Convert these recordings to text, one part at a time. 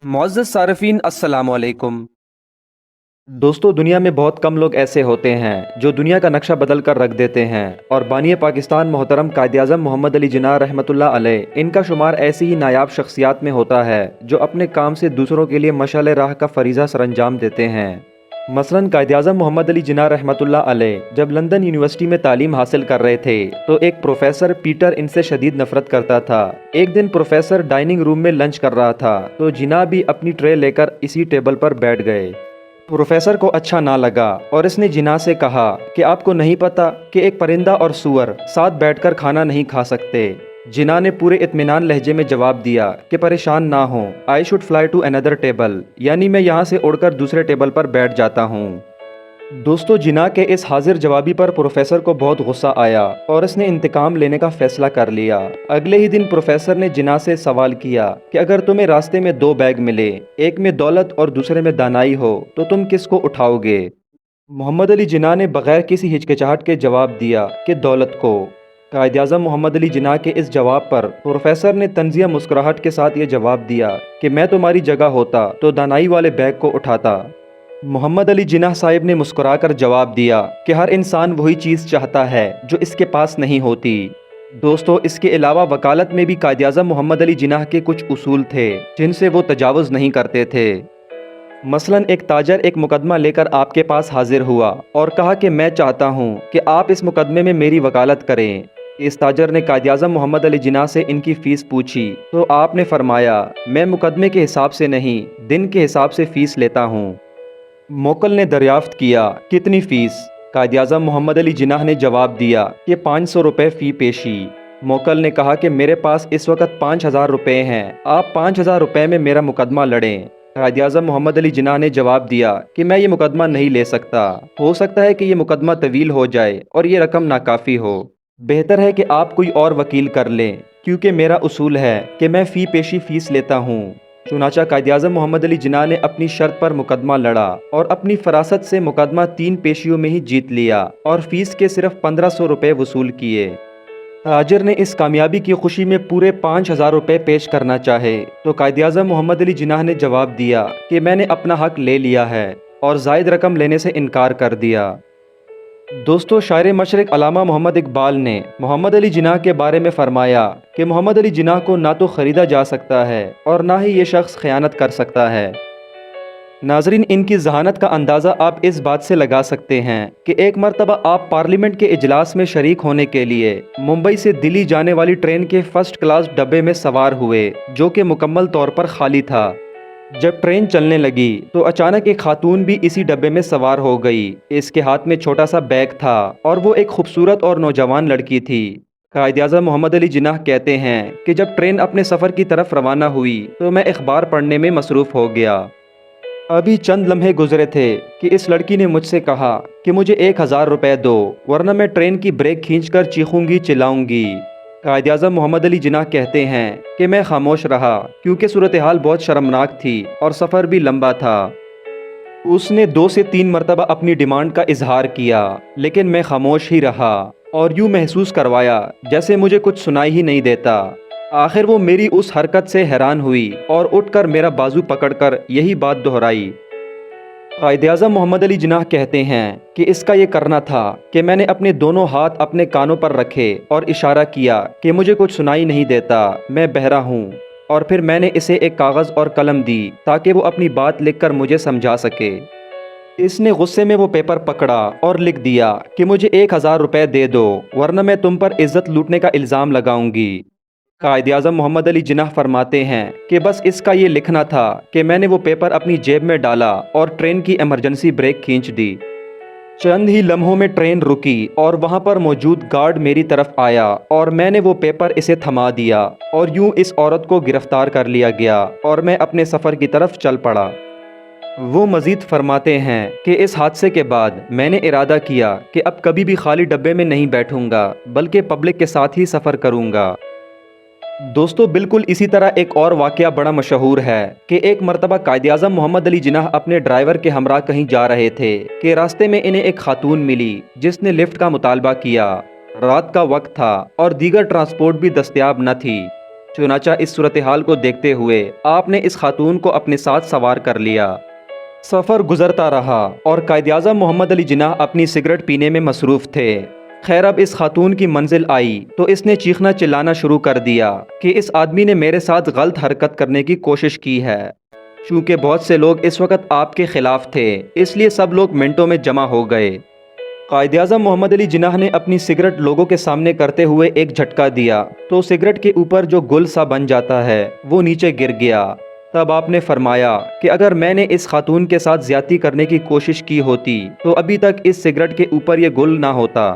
मुअज़्ज़ज़ सारफ़ीन अस्सलामु अलैकुम। दोस्तों, दुनिया में बहुत कम लोग ऐसे होते हैं जो दुनिया का नक्शा बदल कर रख देते हैं और बानी पाकिस्तान मोहतरम कायद-ए-आज़म मोहम्मद अली जिन्ना रहमतुल्लाह अलैह इनका शुमार ऐसी ही नायाब शख्सियात में होता है जो अपने काम से दूसरों के लिए मशाल राह का फ़रीज़ा सरअंजाम देते हैं। मसलन कायद-ए-आज़म मोहम्मद अली जिन्ना रहमतुल्लाह अलैह जब लंदन यूनिवर्सिटी में तालीम हासिल कर रहे थे तो एक प्रोफेसर पीटर इनसे शदीद नफरत करता था। एक दिन प्रोफेसर डाइनिंग रूम में लंच कर रहा था तो जिन्ना भी अपनी ट्रे लेकर इसी टेबल पर बैठ गए। प्रोफेसर को अच्छा ना लगा और इसने जिन्ना से कहा कि आपको नहीं पता कि एक परिंदा और सूअर साथ बैठकर खाना नहीं खा सकते। जिन्ना ने पूरे इत्मीनान लहजे में जवाब दिया कि परेशान ना हो, I should fly to another table, यानी मैं यहाँ से उड़कर दूसरे टेबल पर बैठ जाता हूँ। दोस्तों, जिन्ना के इस हाजिर जवाबी पर प्रोफेसर को बहुत गुस्सा आया और उसने इंतकाम लेने का फैसला कर लिया। अगले ही दिन प्रोफेसर ने जिन्ना से सवाल किया कि अगर तुम्हें रास्ते में दो बैग मिले, एक में दौलत और दूसरे में दानाई हो, तो तुम किसको उठाओगे? मोहम्मद अली जिन्ना ने बगैर किसी हिचकिचाहट के जवाब दिया कि दौलत को। कायद-ए-आज़म मोहम्मद अली जिन्ना के इस जवाब पर प्रोफेसर ने तंज़िया मुस्कुराहट के साथ ये जवाब दिया कि मैं तुम्हारी जगह होता तो दानाई वाले बैग को उठाता। मोहम्मद अली जिन्ना साहिब ने मुस्कुराकर जवाब दिया कि हर इंसान वही चीज़ चाहता है जो इसके पास नहीं होती। दोस्तों, इसके अलावा वकालत में भी कायद-ए-आज़म मोहम्मद अली जिन्ना के कुछ उसूल थे जिनसे वो तजावुज़ नहीं करते थे। मसलन एक ताजर एक मुकदमा लेकर आपके पास हाजिर हुआ और कहा कि मैं चाहता हूँ कि आप इस मुकदमे में मेरी वकालत करें। इस ताजर ने कायद-ए-आज़म मोहम्मद अली जिन्ना से इनकी फ़ीस पूछी तो आपने फरमाया, मैं मुकदमे के हिसाब से नहीं, दिन के हिसाब से फ़ीस लेता हूँ। मोकल ने दरियाफ्त किया, कितनी फ़ीस? कायद-ए-आज़म मोहम्मद अली जिन्ना ने जवाब दिया कि 500 रुपये फ़ी पेशी। मोकल ने कहा कि मेरे पास इस वक्त 5000 रुपये हैं, आप 5000 रुपये में मेरा मुकदमा लड़ें। कायद-ए-आज़म मोहम्मद अली जिन्ना ने जवाब दिया कि मैं ये मुकदमा नहीं ले सकता, हो सकता है कि ये मुकदमा तवील हो जाए और ये रकम नाकाफ़ी हो। बेहतर है कि आप कोई और वकील कर लें, क्योंकि मेरा उसूल है कि मैं फ़ी पेशी फ़ीस लेता हूँ। चुनाचा कायद-ए-आज़म मोहम्मद अली जिन्ना ने अपनी शर्त पर मुकदमा लड़ा और अपनी फरासत से मुकदमा 3 पेशियों में ही जीत लिया और फ़ीस के सिर्फ 1500 रुपये वसूल किए। ताजिर ने इस कामयाबी की खुशी में पूरे 5000 रुपये पेश करना चाहे तो कायद-ए-आज़म मोहम्मद अली जिन्ना ने जवाब दिया कि मैंने अपना हक ले लिया है और ज़ायद रकम लेने से इनकार कर दिया। दोस्तों, शायर मशरिक़ अल्लामा मोहम्मद इकबाल ने मोहम्मद अली जिन्ना के बारे में फ़रमाया कि मोहम्मद अली जिन्ना को ना तो ख़रीदा जा सकता है और ना ही ये शख्स ख़यानत कर सकता है। नाज़रीन, इनकी ज़हानत का अंदाज़ा आप इस बात से लगा सकते हैं कि एक मरतबा आप पार्लियामेंट के इजलास में शरीक होने के लिए मुंबई से दिल्ली जाने वाली ट्रेन के फ़र्स्ट क्लास डब्बे में सवार हुए जो कि मुकम्मल तौर पर खाली था। जब ट्रेन चलने लगी तो अचानक एक खातून भी इसी डब्बे में सवार हो गई। इसके हाथ में छोटा सा बैग था और वो एक खूबसूरत और नौजवान लड़की थी। कायद-ए-आज़म मोहम्मद अली जिन्ना कहते हैं कि जब ट्रेन अपने सफ़र की तरफ रवाना हुई तो मैं अखबार पढ़ने में मसरूफ़ हो गया। अभी चंद लम्हे गुजरे थे कि इस लड़की ने मुझसे कहा कि मुझे 1000 रुपये दो, वरना मैं ट्रेन की ब्रेक खींचकर चीखूंगी, चिल्लाऊंगी। कायद-ए-आज़म मोहम्मद अली जिन्ना कहते हैं कि मैं खामोश रहा क्योंकि सूरत हाल बहुत शर्मनाक थी और सफ़र भी लंबा था। उसने 2 से 3 मरतबा अपनी डिमांड का इजहार किया, लेकिन मैं खामोश ही रहा और यूँ महसूस करवाया जैसे मुझे कुछ सुनाई ही नहीं देता। आखिर वो मेरी उस हरकत से हैरान हुई और उठकर मेरा बाजू पकड़कर यही बात दोहराई। कायद-ए-आज़म मोहम्मद अली जिन्ना कहते हैं कि इसका ये करना था कि मैंने अपने दोनों हाथ अपने कानों पर रखे और इशारा किया कि मुझे कुछ सुनाई नहीं देता, मैं बहरा हूँ। और फिर मैंने इसे एक कागज़ और कलम दी ताकि वो अपनी बात लिखकर मुझे समझा सके। इसने गुस्से में वो पेपर पकड़ा और लिख दिया कि मुझे 1000 रुपये दे दो, वरना मैं तुम पर इज्जत लूटने का इल्ज़ाम लगाऊंगी। कायद-ए-आज़म मोहम्मद अली जिन्ना फरमाते हैं कि बस इसका ये लिखना था कि मैंने वो पेपर अपनी जेब में डाला और ट्रेन की इमरजेंसी ब्रेक खींच दी। चंद ही लम्हों में ट्रेन रुकी और वहाँ पर मौजूद गार्ड मेरी तरफ आया और मैंने वो पेपर इसे थमा दिया और यूँ इस औरत को गिरफ्तार कर लिया गया और मैं अपने सफ़र की तरफ चल पड़ा। वो मज़ीद फरमाते हैं कि इस हादसे के बाद मैंने इरादा किया कि अब कभी भी खाली डब्बे में नहीं बैठूंगा, बल्कि पब्लिक के साथ ही सफ़र करूंगा। दोस्तों, बिल्कुल इसी तरह एक और वाक़या बड़ा मशहूर है कि एक मरतबा कायद-ए-आज़म मोहम्मद अली जिन्ना अपने ड्राइवर के हमरा कहीं जा रहे थे कि रास्ते में इन्हें एक खातून मिली जिसने लिफ्ट का मुतालबा किया। रात का वक्त था और दीगर ट्रांसपोर्ट भी दस्तयाब न थी। चुनाचा इस सूरत-ए-हाल को देखते हुए आपने इस खातून को अपने साथ सवार कर लिया। सफ़र गुजरता रहा और कायद-ए-आज़म मोहम्मद अली जिन्नाह अपनी सिगरेट पीने में मसरूफ़ थे। खैर अब इस खातून की मंजिल आई तो इसने चीखना चिल्लाना शुरू कर दिया कि इस आदमी ने मेरे साथ गलत हरकत करने की कोशिश की है। चूँकि बहुत से लोग इस वक्त आपके ख़िलाफ़ थे, इसलिए सब लोग मिनटों में जमा हो गए। कायद-ए-आज़म मोहम्मद अली जिन्नाह ने अपनी सिगरेट लोगों के सामने करते हुए एक झटका दिया तो सिगरेट के ऊपर जो गुल सा बन जाता है वो नीचे गिर गया। तब आपने फरमाया कि अगर मैंने इस खातून के साथ ज़्यादती करने की कोशिश की होती तो अभी तक इस सिगरेट के ऊपर ये गुल ना होता,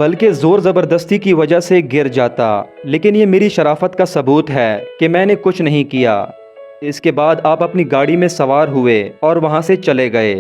बल्कि ज़ोर ज़बरदस्ती की वजह से गिर जाता। लेकिन ये मेरी शराफत का सबूत है कि मैंने कुछ नहीं किया। इसके बाद आप अपनी गाड़ी में सवार हुए और वहाँ से चले गए।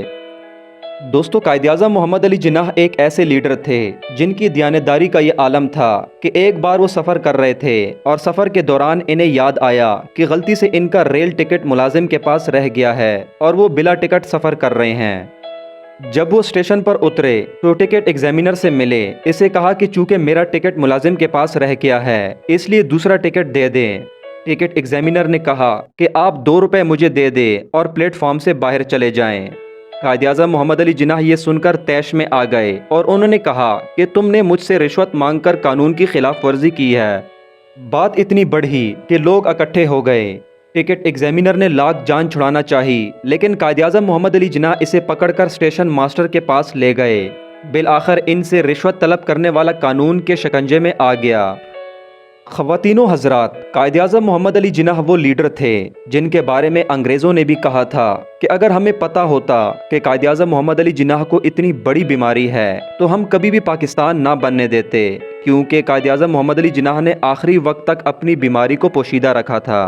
दोस्तों, कायद-ए-आज़म मोहम्मद अली जिन्नाह एक ऐसे लीडर थे जिनकी दियानतदारी का ये आलम था कि एक बार वो सफ़र कर रहे थे और सफ़र के दौरान इन्हें याद आया कि गलती से इनका रेल टिकट मुलाजिम के पास रह गया है और वो बिला टिकट सफ़र कर रहे हैं। जब वो स्टेशन पर उतरे तो टिकट एग्जामिनर से मिले, इसे कहा कि चूँकि मेरा टिकट मुलाजिम के पास रह गया है इसलिए दूसरा टिकट दे दें। टिकट एग्जामिनर ने कहा कि आप 2 रुपये मुझे दे दें और प्लेटफॉर्म से बाहर चले जाएं। कायद-ए-आज़म मोहम्मद अली जिन्नाह ये सुनकर तैश में आ गए और उन्होंने कहा कि तुमने मुझसे रिश्वत मांगकर कानून की खिलाफ वर्जी की है। बात इतनी बढ़ी कि लोग इकट्ठे हो गए। टिकट एग्जामिनर ने लाख जान छुड़ाना चाही, लेकिन कायद-ए-आज़म मोहम्मद अली जिन्नाह इसे पकड़कर स्टेशन मास्टर के पास ले गए। बिल-आखिर इनसे रिश्वत तलब करने वाला कानून के शिकंजे में आ गया। ख़वातीनो हज़रात, कायद-ए-आज़म मोहम्मद अली जिन्नाह वो लीडर थे जिनके बारे में अंग्रेज़ों ने भी कहा था कि अगर हमें पता होता कि कायद-ए-आज़म मोहम्मद अली जिन्नाह को इतनी बड़ी बीमारी है तो हम कभी भी पाकिस्तान ना बनने देते, क्योंकि कायद-ए-आज़म मोहम्मद अली जिन्नाह ने आखिरी वक्त तक अपनी बीमारी को पोशीदा रखा था।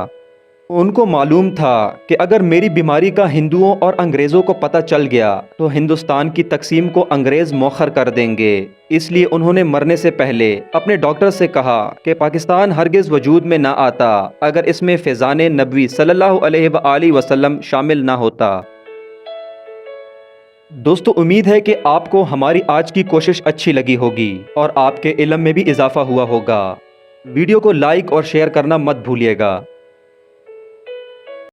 उनको मालूम था कि अगर मेरी बीमारी का हिंदुओं और अंग्रेज़ों को पता चल गया तो हिंदुस्तान की तकसीम को अंग्रेज़ मौखर कर देंगे। इसलिए उन्होंने मरने से पहले अपने डॉक्टर से कहा कि पाकिस्तान हरगिज़ वजूद में ना आता अगर इसमें फैज़ान नबवी सल्लल्लाहु अलैहि वसल्लम शामिल ना होता। दोस्तों, उम्मीद है कि आपको हमारी आज की कोशिश अच्छी लगी होगी और आपके इल्म में भी इजाफा हुआ होगा। वीडियो को लाइक और शेयर करना मत भूलिएगा।